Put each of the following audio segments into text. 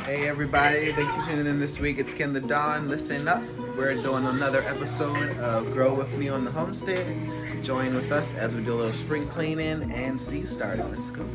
Hey everybody, thanks for tuning in this week. It's Ken the Don. Listen up. We're doing another episode of Grow With Me on the Homestead. Join with us as we do a little spring cleaning and seed starting. Let's go.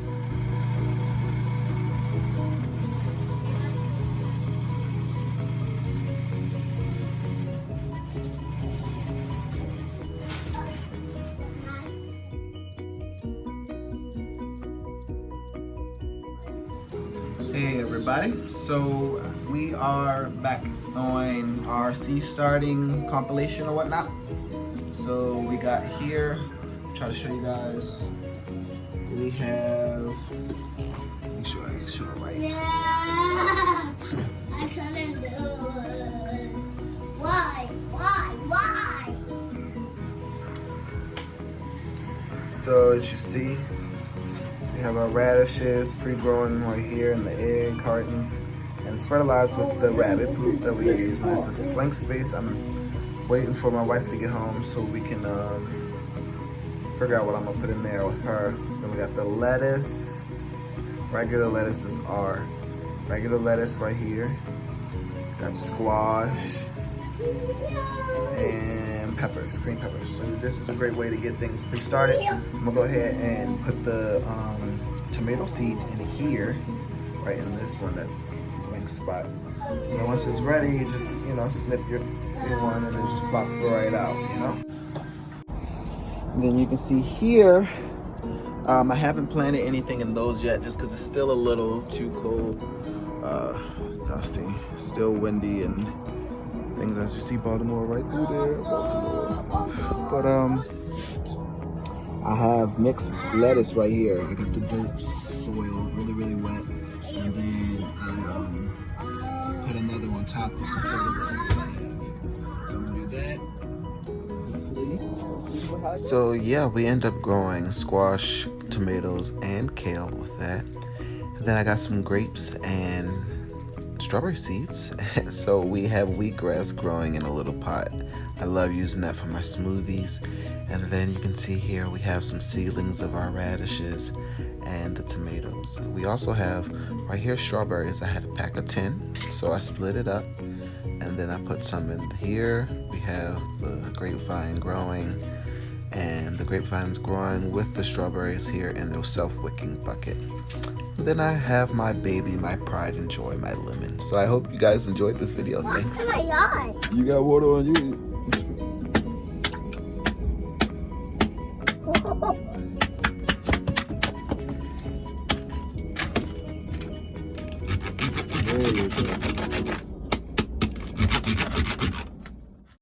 Hey everybody, so we are back on our seed starting compilation or whatnot. So we got here, try to show you guys, we have, make sure I show it right. Yeah, I couldn't do it. Why? So as you see, we have our radishes pre-growing right here in the egg cartons, and it's fertilized with the rabbit poop that we use. And this is blank space. I'm waiting for my wife to get home so we can figure out what I'm gonna put in there with her. Then we got the lettuce. Regular lettuce is our regular lettuce right here. Got squash and peppers, green peppers. So this is a great way to get things pre-started. I'm gonna go ahead and put the tomato seeds in here, right in this one that's blank spot. And then once it's ready, you just, snip your one and then just plop it right out, And then you can see here, I haven't planted anything in those yet just because it's still a little too cold, dusty, still windy and things. As you see, Baltimore right through there, Baltimore. But I have mixed lettuce right here. I got the dirt soil really wet, and then I put another on top of the fertilizer that I have. So I'm gonna do that. So yeah, we end up growing squash, tomatoes, and kale with that. And then I got some grapes and strawberry seeds. So we have wheatgrass growing in a little pot. I love using that for my smoothies. And then you can see here we have some seedlings of our radishes and the tomatoes. We also have right here strawberries. I had a pack of 10, so I split it up and then I put some in here. We have the grapevine growing, and the grapevine's growing with the strawberries here in their self-wicking bucket. Then I have my baby, my pride and joy, my lemon. So I hope you guys enjoyed this video. Thanks. What's my eye? You got water on you. There you go.